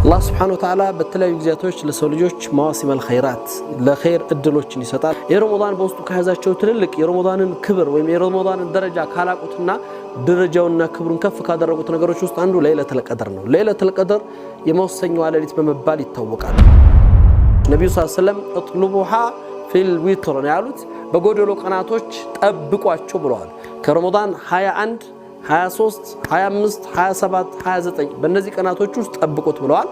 الله سبحانه وتعالى بتلاقي جزاتوش لسولجوش مواسم الخيرات لخير الدلوش نساتال يرمضان بوستو كهذا شو ترلك يرمضان الكبر ويم يرمضان الدرجة كهلاك وتنا درجة كبر كف كادر وتنا جروش وست عنده ليلة القدر نو ليلة القدر يموسن على رتم مبالي التوقع النبي صلى الله عليه وسلم اطلبوها في الويتر نعلت بقولوا له قناتوش أبقوا أشوف بروال كرمضان هاي عند 23 25 27 29 በእነዚህ ቀናቶች ውስጥ ጠብቁት ብለዋል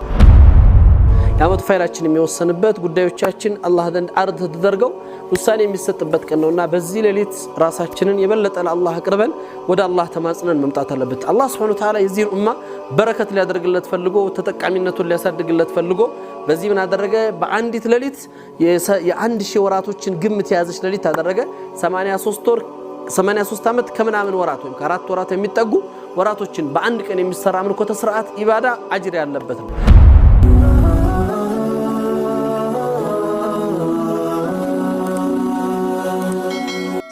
ያመት ፋይላችን የሚወሰንበት ጉዳዮቻችን አላህ ዘንድ አርድ ተደርገው ውሳኔ የሚሰጥበት ቀን ነውና በዚህ ሌሊት ራሳችንን የበለጠ ለአላህ አቅርበን ወደ አላህ ተማጽነን መምጣት አለበት አላህ Subhanahu Wa Ta'ala የዚህ ኡማ በረከት ሊያደርግለት ፈልጎ ተጠቃሚነቱን ሊያሳድግለት ፈልጎ በዚህ ምን አደረገ በአንዲት ሌሊት የአንድ ሺህ ወራቶችን ግምት ያዘች ሌሊት አደረገ 83 ወር 83 ዓመት ከምናምን ወራት ወይም ከአራት ወራት የሚጠጉ ወራቶችን በአንድ ቀን የሚሰራ አምልኮተ ስርዓት ኢባዳ አጅር ያለበት ነው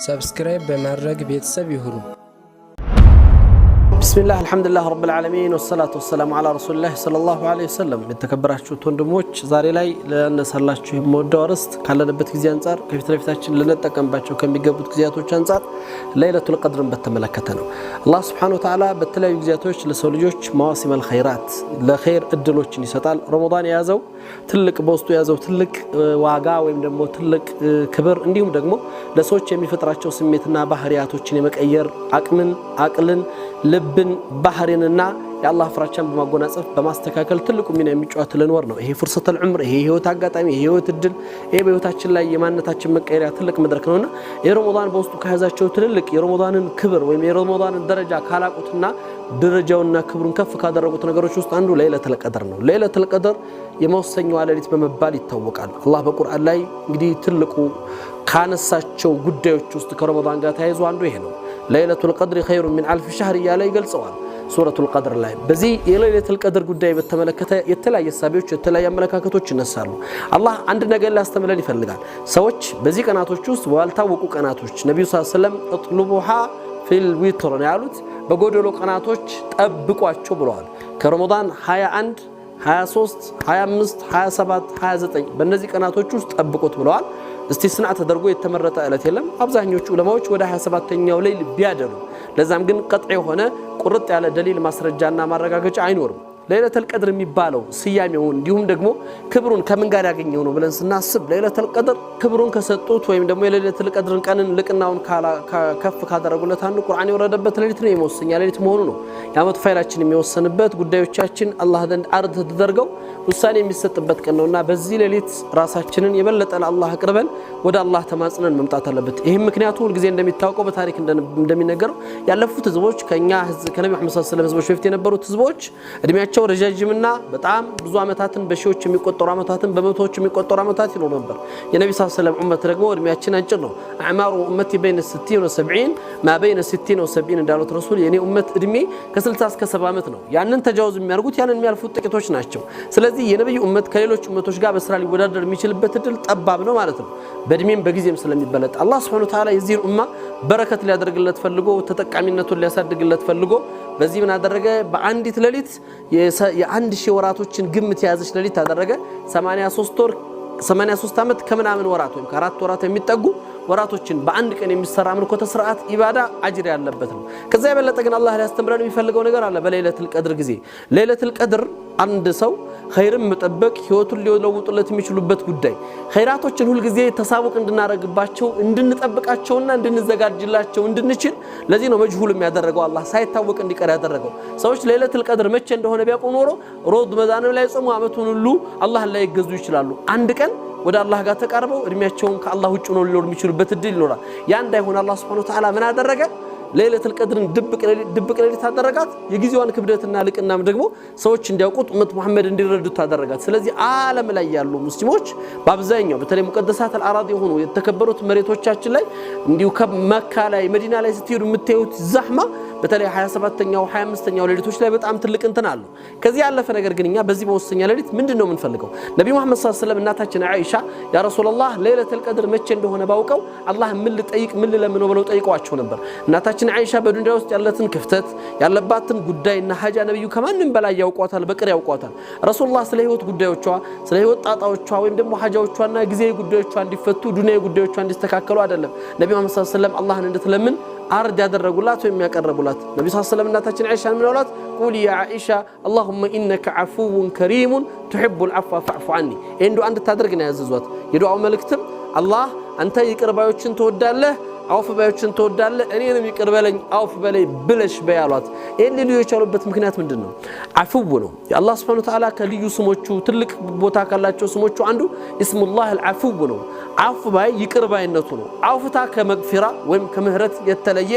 ሰብስክራይብ በማድረግ ቤተሰብ ይሁኑ بسم الله الحمد لله رب العالمين والصلاة والسلام على رسول الله صلى الله عليه وسلم የተከበራችሁ ወንድሞች ዛሬ ላይ ለነሰላችሁ የምወደው አርዕስት ካለንበት ጊዜ አንፃር ከፊት ለፊታችን ልንጠቀምባቸው ከሚገቡት ጊዜያቶች አንፃር ለይለቱል ቀድርን በተመለከተ ነው አላህ Subhanahu Wa Ta'ala በተለያዩ ጊዜያቶች ለሰው ልጆች مواسم الخيرات ለኸይር እድሎችን ይሰጣል ረመዳን ያዘው ትልቅ በውስጡ ያዘው ትልቅ ዋጋ ወይም ደግሞ ትልቅ ክብር እንዲሁም ደግሞ ለሰዎች የሚፈጥራቸው ስሜትና ባህሪያቶችን የመቀየር አቅልን ልብን ባህሪንና የአላህ ፍራቻን በማጎናጸፍ በማስተካከል ትልቁ ሚና የሚጫወትልን ወር ነው ይሄ ፍርሰተል ዑምር ይሄ ህይወት አጋጣሚ ይሄ ህይወት እድል ይሄ በህይወታችን ላይ የማንነታችን መቀየሪያ ትልቅ መድረክ ነውና የረመዳን በውስጡ ከያዛቸው ትልልቅ የረመዳንን ክብር ወይም የረመዳንን ደረጃ ካላቁትና ደረጃውና ክብሩን ከፍ ካደረጉት ነገሮች ውስጥ አንዱ ለይለቱል ቀድር ነው ለይለቱል ቀድር የመወሰኛው ሌሊት በመባል ይታወቃል አላህ በቁርአን ላይ እንግዲህ ትልቁ ካነሳቸው ጉዳዮች ውስጥ ከረመዳን ጋር ተያይዞ አንዱ ይሄ ነው ለይለቱል ቀድር خير من ألف شهر ያለ ይገልጸዋል ሱረቱል ቀድር ላይ በዚህ የለይለቱል ቀድር ጉዳይ በተመለከተ የተለያየ ሐሳቦች የተለያየ አመለካከቶች ይነሳሉ አላህ አንድ ነገር ሊያስተምረን ይፈልጋል ሰዎች በዚህ ቀናቶች ውስጥ ባልታወቁ ቀናቶች ነብዩ ሰለላሁ ዐለይሂ ወሰለም اطلبوها في الوتر ያሉት በጎደሎ ቀናቶች ጠብቋቸው ብለዋል ከረመዳን 21 23 25 27 29 በእነዚህ ቀናቶች ውስጥ ጠብቁት ብለዋል استثناء ተደርጎ የተመረጠ ዕለት የለም አብዛኞቹ ዑለማዎች ወደ 27ኛው ሌሊት ቢያደሩ ለዛም ግን ቀጥዒ ሆነ ቁርጥ ያለ ደሊል ማስረጃና ማረጋገጫ አይኖርም ለይለቱል ቀድር የሚባለው ስያሜው እንዲሁም ደግሞ ክብሩን ከምን ጋር ያገኘው ነው ብለን ስናስብ ለይለቱል ቀድር ክብሩን ከሰጡት ወይም ደግሞ የለይለቱል ቀድርን ቀንን ልቅናውን ከፍ ካደረጉለት አንዱ ቁርአን የወረደበት ሌሊት ነው የመወሰኛ ሌሊት መሆኑ ነው ያመት ፋይላችን የሚወሰንበት ጉዳዮቻችን አላህ ዘንድ አርድ ተደርገው ውሳኔ የሚሰጥበት ቀን ነውና በዚህ ሌሊት ራሳችንን የበለጠ ለአላህ አቅርበን ወደ አላህ ተማጽነን መምጣት አለበት ይሄም ምክንያቱ ሁሉ ጊዜ እንደሚታወቀው በታሪክ እንደሚነገረው ያለፉት ህዝቦች ከኛ ከነብዩ መሐመድ ሰለላሁ ዐለይሂ ወሰለም ህዝቦች በፊት የነበሩት ህዝቦች እድሜያቸው ረጃጅምና በጣም ብዙ አመታትን በሺዎች የሚቆጠሩ አመታትን በመቶዎች የሚቆጠሩ አመታት ይኖር ነበር የነብዩ ሰለላሁ ዐለይሂ ወሰለም ኡመት ደግሞ እድሜያችን አጭር ነው አዕማሩ ኡመቲ بين 60 و70 ما بين 60 و70 እንዳሉት ረሱል የኔ ኡመት እድሜ ከ60 እስከ 70 አመት ነው ያንን ተጃውዝ የሚያርጉት ያንን የሚያልፉት ጥቂቶች ናቸው ስለዚህ የነብዩ ኡመት ከሌሎች ኡመቶች ጋር በስራ ሊወዳደር የሚችልበት እድል ጠባብ ነው ማለት ነው በእድሜም በጊዜም ስለሚበለጥ አላህ Subhanahu Wa Ta'ala የዚህ ኡማ በረከት ሊያደርግለት ፈልጎ ተጠቃሚነቱን ሊያሳድግለት ፈልጎ በዚህ ምን አደረገ በአንዲት ሌሊት የአንድ ሺህ ወራቶችን ግምት ያዘች ሌሊት አደረገ 83 ዓመት ከምናምን ወራት ወይም ከአራት ወራት የሚጠጉ ወራቶችን በአንድ ቀን የሚሰራ አምልኮተ ስርዓት ኢባዳ አጅር ያለበት ነው ከዛ የበለጠ ግን አላህ ሊያስተምረን የሚፈልገው ነገር አለ በለይለቱል ቀድር ጊዜ ለይለቱል ቀድር አንድ ሰው ኸይርን መጠበቅ ህይወቱን ሊለውጡለት የሚችሉበት ጉዳይ ኸይራቶችን ሁሉ ጊዜ ተሳቡቅ እንድናረግባቸው እንድንጠብቃቸውና እንድንዘጋጅላቸው እንድንችል ለዚህ ነው መጅሁል የሚያደርገው አላህ ሳይታወቅ እንዲቀር ያደረገው ሰዎች ለይለቱል ቀድር መቼ እንደሆነ ቢያውቁ ኖሮ ሮድ መዛንም ላይ ጾሙ አመቱን ሁሉ አላህ ላይ ይገዙ ይችላሉ አንድ ቀን ወደ አላህ ጋር ተቃርበው እድሜያቸውን ከአላህ ውጭ ነው ሊኖር የሚችሉበት እድል ይኖራል ያ እንዳይሆን አላህ Subhanahu Wa Ta'ala ምን አደረገ ለይለቱል ቀድርን ድብቅ ሌሊት አደረጋት የጊዜዋን ክብደትና ልቅናም ደግሞ ሰዎች እንዲያውቁት ኡመት መሐመድ እንዲረዱት አደረጋት ስለዚህ ዓለም ላይ ያሉ ሙስሊሞች በአብዛኛው በተለይ ሙቀደሳት አልአራድ የሆኑ የተከበሩት መሬቶቻችን ላይ እንዲሁ ከመካ ላይ መዲና ላይ ስትሄዱ የምታዩት ዛህማ በተለይ 27ኛው 25ኛው ሌሊቶች ላይ በጣም ትልቅ እንትን አለው ከዚህ ያለፈ ነገር ግን እኛ በዚህ በወሰኛ ሌሊት ምንድነው የምንፈልገው ነብዩ መሐመድ ሰለላሁ ዐለይሂ ወሰለም እናታችን አይሻ ያ ረሱላህ ለይለቱል ቀድር መቼ እንደሆነ ባውቀው አላህ ምን ልጠይቅ ምን ለምነው ብለው ጠይቀዋቸው ነበር እናታችን አይሻ በዱንያ ውስጥ ያለትን ክፍተት ያለባትን ጉዳይና ሐጃ ነብዩ ከማንም በላይ ያውቋታል በቅር ያውቋታል ረሱላህ ስለ ህይወት ጉዳዮቿ ስለ ህይወት ጣጣዎቿ ወይም ደግሞ ሐጃዎቿና ጊዜ ጉዳዮቿ እንዲፈቱ ዱንያ ጉዳዮቿ እንዲስተካከሉ አይደለም ነብዩ መሐመድ ሰለላሁ ዐለይሂ ወሰለም አላህን እንድትለምን አርድ ያደረጉላት ወይም ያቀርቡላት ነብዩ ሰለላሁ ዐለይሂ ወሰለም እናታችን አይሻ ምን አሏት ቁሊ ያ አይሻ اللهم انك عفو كريم تحب العفو فاعف عني እንዱ አንድ ታደርግ ነው ያዘዟት የዱዓው መልእክትም አላህ አንተ ይቅር ባዮችን ተወዳለህ አውፍ ባዮችን ተወዳለህ እኔንም ይቅር በለኝ አውፍ በለይ ብለሽ በያሏት ይሄን ልዩ የቻሉበት ምክንያት ምንድነው አፍው ነው የአላህ Subhanahu Wa Ta'ala ከልዩ ስሞቹ ትልቅ ቦታ ካላቸው ስሞቹ አንዱ እስሙላህ አልአፍው ነው አፍ ባይ ይቅር ባይነቱ ነው አውፍታ ከመግፊራ ወይም ከምህረት የተለየ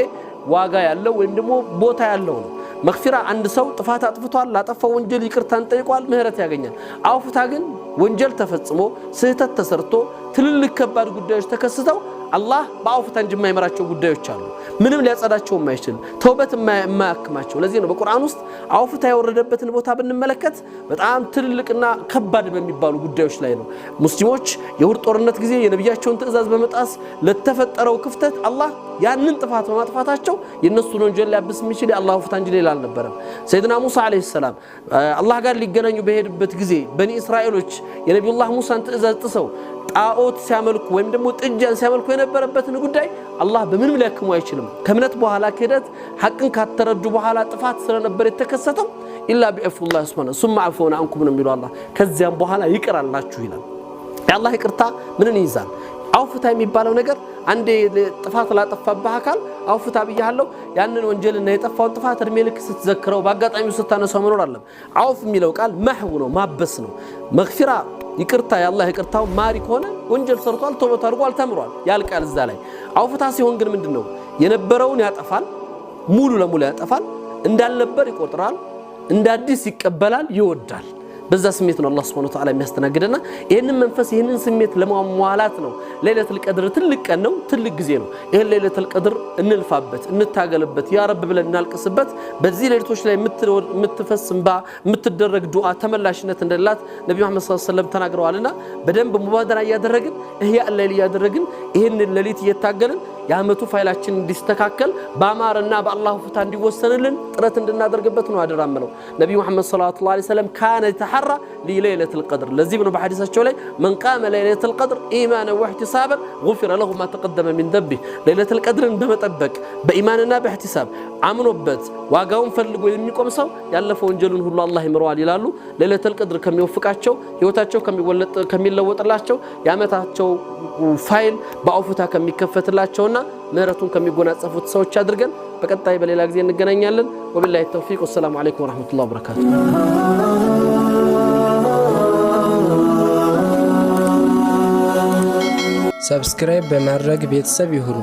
ዋጋ ያለው ወይም ደግሞ ቦታ ያለው ነው መግፊራ አንድ ሰው ጥፋት አጥፍቷል ላጠፋው ወንጀል ይቅርታን ጠይቋል ምህረት ያገኛል አውፍታ ግን ወንጀል ተፈጽሞ ስህተት ተሰርቶ ትልልቅ ከባድ ጉዳዮች ተከስተው አላህ በአውፍታ እንጂ የማይመራቸው ጉዳዮች አሉ ምንም ሊያጸዳቸው የማይችል ተውበት የማያክማቸው ለዚህ ነው በቁርአን ውስጥ አውፍታ ያወረደበትን ቦታ ብንመለከት በጣም ትልልቅና ከባድ በሚባሉ ጉዳዮች ላይ ነው ሙስሊሞች የውር ጦርነት ጊዜ የነብያቸውን ትእዛዝ በመጣስ ለተፈጠረው ክፍተት አላህ ያንን ጥፋት በማጥፋታቸው የነሱን ወንጀል ሊያብስ የሚችል የአላህ አውፍታ እንጂ ሌላ አልነበረም ሰይድና ሙሳ አለይሂ ሰላም አላህ ጋር ሊገናኙ በሄዱበት ጊዜ በኒ እስራኤሎች የነብዩላህ ሙሳን ትእዛዝ ጥሰው ጣዖት ሲያመልኩ ወይም ደግሞ ጥጃን ሲያመልኩ የነበረበትን ጉዳይ አላህ በምንም ሊያክሙ አይችልም ከእምነት በኋላ ከደት ሐቅን ካተረዱ በኋላ ጥፋት ስለነበር የተከሰተው ኢላ ቢአፍላህ ሱብሃነሁ ثم عفونا عنكم ነው የሚለው አላህ ከዚያም በኋላ ይቅራላችሁ ይላል ያላህ ይቅርታ ምንን ይይዛል አውፍታ የሚባለው ነገር አንዴ ጥፋት ላጠፋብህ አካል አውፍታ ብያለሁ ያንን ወንጀልና የጠፋውን ጥፋት እድሜ ልክ ስትዘክረው በአጋጣሚው ስታነሳው መኖር አለ አውፍ የሚለው ቃል መህው ነው ማበስ ነው መግፊራ ይቅርታ ያላህ ይቅርታው ማሪ ሆነ ወንጀል ሰርቷል ተውበት አድርጓል ተምሯል ያልቃል እዛ ላይ አውፍታ ሲሆን ግን ምንድነው የነበረውን ያጠፋል ሙሉ ለሙሉ ያጠፋል እንዳልነበር ይቆጥራል እንደ አዲስ ይቀበላል ይወዳል በዛ ስሜት ነው አላህ Subhanahu Wa Ta'ala የሚያስተናግደና ይሄንን መንፈስ ይሄንን ስሜት ለማሟላት ነው ለይለቱል ቀድር ትልቅ ቀን ነው ትልቅ ጊዜ ነው ይሄን ለይለቱል ቀድር እንልፋበት እንታገልበት ያ ረብ ብለን እናልቅስበት በዚህ ሌሊቶች ላይ የምትፈስምባ የምትደረግ ዱዓ ተመላሽነት እንደላት ነብዩ መሐመድ ሰለላሁ ዐለይሂ ወሰለም ተናግረዋልና በደንብ ሙባደራ ያደረግን እህያ ለይል ያደረግን ይሄን ሌሊት እየታገልን ያመቱ ፋይላችን እንዲስተካከል ባማርና በአላህ ፍታ እንዲወሰንልን ጥረት እንድናደርግበት ነው አደራመለው ነብዩ መሐመድ ሰለላሁ ዐለይሂ ወሰለም ካነ ተሐራ ለይለቱል ቀድር ለዚህ ነው በሐዲሳቸው ላይ من قام ليلة القدر إيمانا واحتسابا غفر له ما تقدم من ذنبه ليلة القدر በመጠበቅ በኢማንና በእህቲሳብ አምኖበት ዋጋውን ፈልጎ የሚቆም ሰው ያለፈው ወንጀሉን ሁሉ አላህ ይምረዋል ይላሉ ለይለቱል ቀድር ከሚወፍቃቸው ህይወታቸው ከሚለወጥላቸው ያመታቸው ፋይል በአውፍታ ከሚከፈትላቸውና ምህረቱን ከሚጎናጸፉት ሰዎች አድርገን በቀጣይ በሌላ ጊዜ እንገናኛለን ወቢላሂ ተውፊቅ ወሰላሙ አለይኩም ወራህመቱላሂ ወበረካቱ ሰብስክራይብ በማድረግ ቤተሰብ ይሁኑ